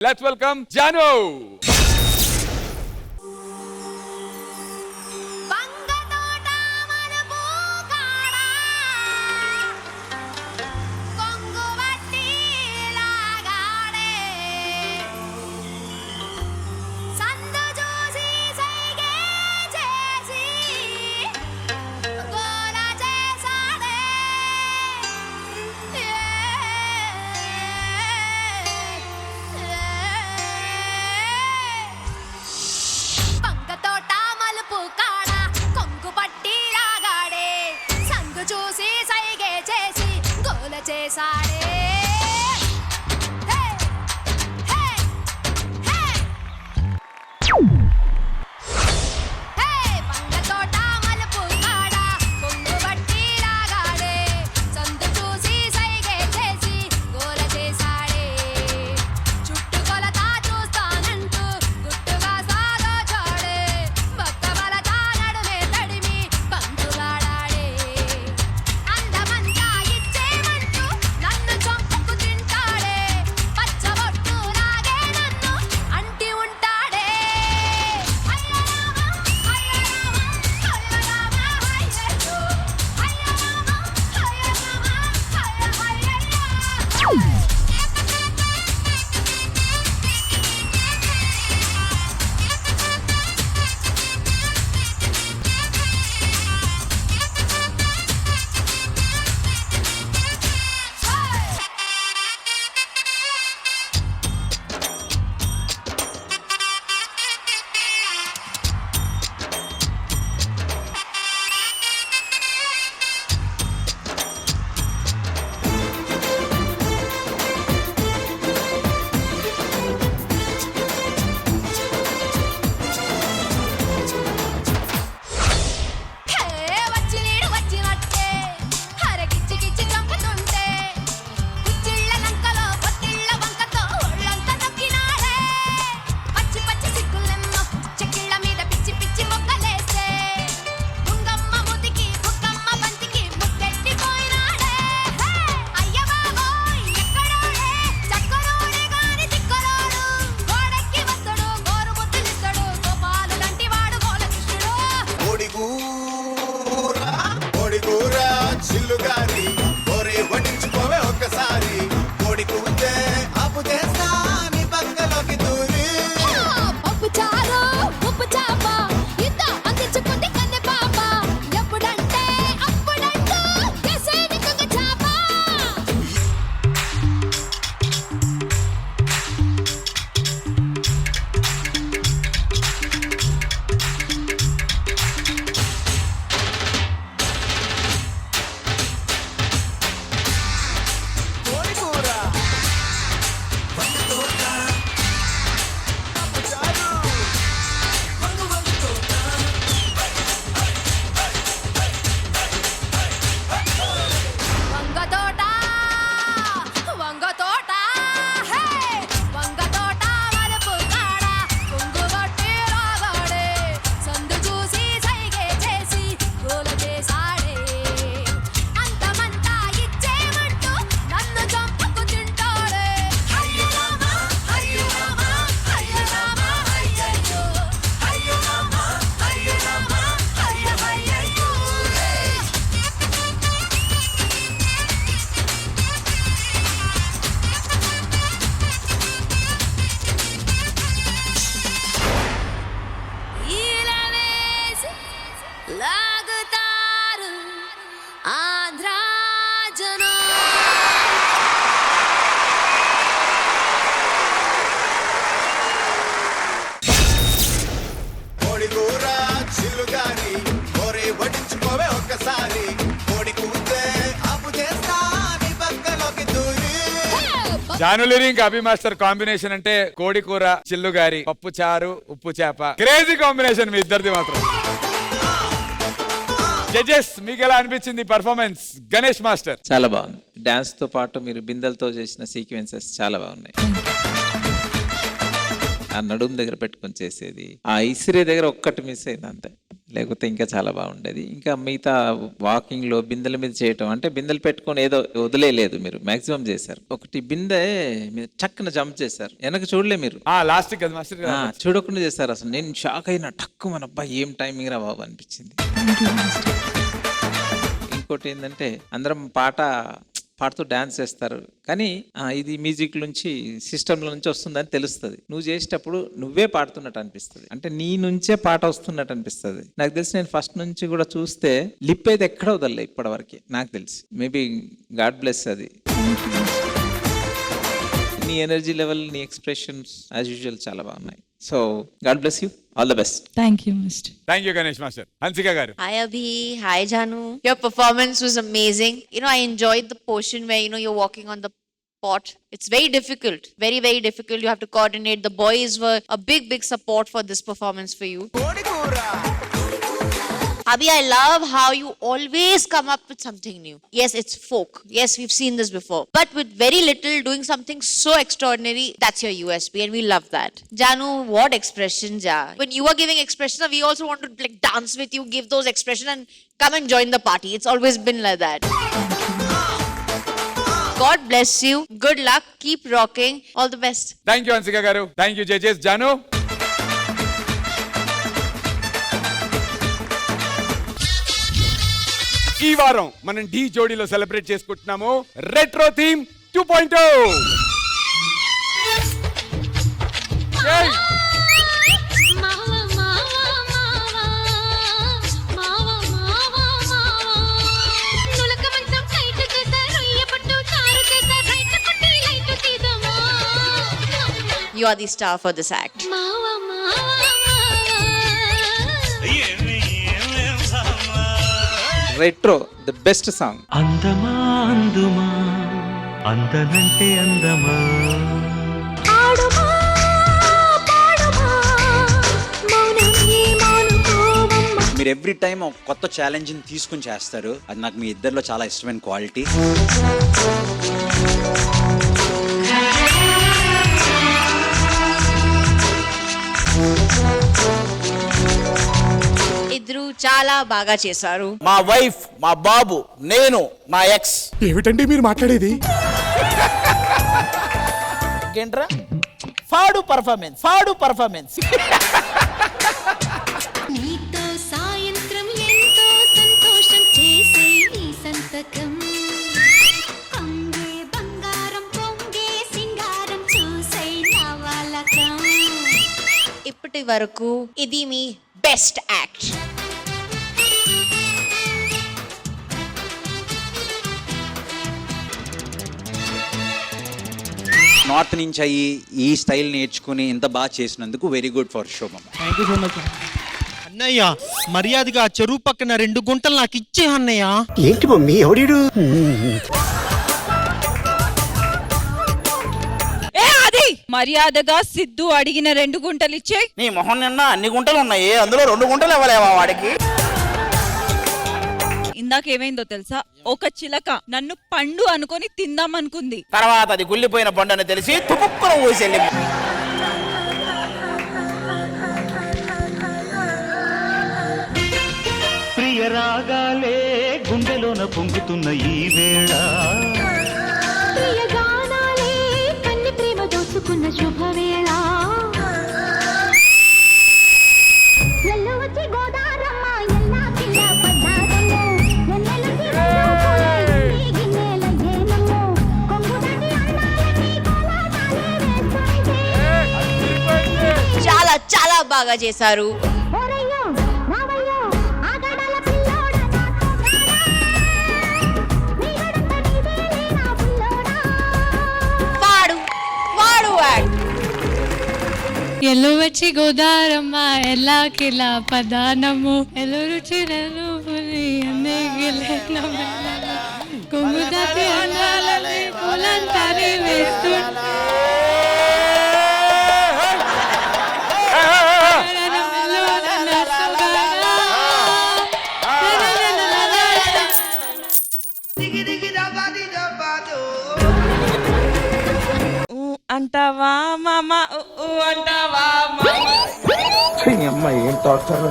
Let's welcome Janu. జానులిరి ఇంకా అభి master combination అంటే కోడి కూర, చిల్లు గారి, పప్పు చారు, ఉప్పు చేప. క్రేజీ కాంబినేషన్ మీ ఇద్దరిది మాత్రం. జడ్జెస్ మీకు ఎలా అనిపించింది పర్ఫార్మెన్స్? గణేష్ మాస్టర్. చాలా బాగుంది. డాన్స్ తో పాటు మీరు బిందెలతో చేసిన సీక్వెన్సెస్ చాలా బాగున్నాయి. ఆ నడుము దగ్గర పెట్టుకొని చేసేది, ఆ ఇసిరే దగ్గర ఒక్కటి మిస్ అయింది అంతే. లేకపోతే ఇంకా చాలా బాగుండేది. ఇంకా మిగతా వాకింగ్ లో బిందెల మీద చేయటం అంటే బిందెలు పెట్టుకొని ఏదో వదిలేదు, మీరు మాక్సిమం చేశారు. ఒకటి బిందె మీరు చక్కన జంప్ చేశారు, వెనక చూడలే మీరు. లాస్ట్ కదా మాస్టర్ ఆ, చూడకుండా చేశారు. అసలు నేను షాక్ అయినా, టక్కు మన అబ్బాయి ఏం టైమింగ్ రా బాబు అనిపించింది. ఇంకోటి ఏంటంటే అందరం పాడుతూ డాన్స్ చేస్తారు, కానీ ఇది మ్యూజిక్ నుంచి సిస్టమ్ నుంచి వస్తుందని తెలుస్తుంది. నువ్వు చేసేటప్పుడు నువ్వే పాడుతున్నట్టు అనిపిస్తుంది, అంటే నీ నుంచే పాట వస్తున్నట్టు అనిపిస్తుంది. నాకు తెలిసి నేను ఫస్ట్ నుంచి కూడా చూస్తే లిప్ అయితే ఎక్కడ వదలలే ఇప్పటి వరకు నాకు తెలిసి. మేబీ గాడ్ బ్లెస్ అది. నీ ఎనర్జీ లెవెల్, నీ ఎక్స్ప్రెషన్స్ యాజ్ యూజువల్ చాలా బాగున్నాయి. So God bless you, all the best. Thank you, Mr. Thank you Ganesh master. Hansika గారు. Hi Abhi, hi Janu. Your performance was amazing. I enjoyed the portion where you're walking on the pot. It's very difficult, very very difficult. You have to coordinate. The boys were a big support for this performance for you. Abhi, I love how you always come up with something new. Yes, it's folk. Yes, we've seen this before. But with very little, doing something so extraordinary, that's your USP and we love that. Janu, what expressions, yeah. When you are giving expressions, we also want to dance with you, give those expressions and come and join the party. It's always been like that. God bless you. Good luck. Keep rocking. All the best. Thank you Hansika garu. Thank you judges. Janu. ఈ వారం మనం ఢీ జోడీలో celebrate చేసుకుంటున్నాము retro theme 2.0. You are the star for this act. Retro the best song. అందమా అందుమా అందనంటే అందమా మీరు every time ఒక కొత్త ఛాలెంజ్ని తీసుకుని చేస్తారు. అది నాకు మీ ఇద్దరిలో చాలా ఇష్టమైన క్వాలిటీ. ఇద్దరు చాలా బాగా చేశారు. మా వైఫ్, మా బాబు, నేను, నా ఎక్స్. ఏమిటండి మీరు మాట్లాడేది? ఏంట్రా ఫాడు పర్ఫార్మెన్స్. నీతో సాయంత్రం ఎంతో సంతోషం చేసే నీ సంతకం, పొంగే బంగారం పొంగే సింగారం చూసే నవలకం. ఇప్పటి వరకు ఇది మీ బెస్ట్ యాక్ట్. నార్త్ నుంచి అయ్యి ఈ స్టైల్ నేర్చుకుని ఇంత బాగా చేసినందుకు వెరీ గుడ్ ఫర్ శోభం. అన్నయ్య మర్యాదగా చెరువు పక్కన 2 గుంటలు నాకు ఇచ్చే అన్నయ్య. ఏంటి మమ్మీ ఎవడీడు? మర్యాదగా సిద్ధు అడిగిన 2 గుంటలు ఇచ్చే. నీ మొహం నిన్న అన్ని గుంటలు ఉన్నాయి, అందులో 2 గుంటలు ఇవ్వలేవా వాడికి? ఇందాకేమైందో తెలుసా? ఒక చిలక నన్ను పండు అనుకొని తిందామనుకుంది, తర్వాత అది గుల్లిపోయిన బండని తెలిసి తుపుక్కున ఊసెళ్ళి. ప్రియ రాగాలే గుండెలోన పొంగుతున్న ఈ వేళ, ప్రియగానాలే కన్ని ప్రేమ దోచుకున్న శుభవేళ. ఎల్లు వచ్చి గోదారమ్మ ఎల్లా కిల్ల పడ్డారమ్మ, ఎన్నెలు తిరుగులే గిన్నెల ఏనమ్మ, కొంగు దాటి అన్నాలని కోలాటాలే వేస్తుంటే. చాలా చాలా బాగా చేశారు. ఓరయ్యో రావయ్యో ఆగడాల పిల్లోడ నాతో నీగడంత నీదేలే నా పిల్లోడా. వాడు యాక్ట్. ఎల్లు వచ్చి గోదారమ్మ ఎలా కిలా పదానము, ఎల్లు రుచి కొంగు దాటి అన్నాలని కోలంతానే వేస్తుంటే. అంటావా మామ అంటావా మామ అమ్మాయి ఏం టార్చర్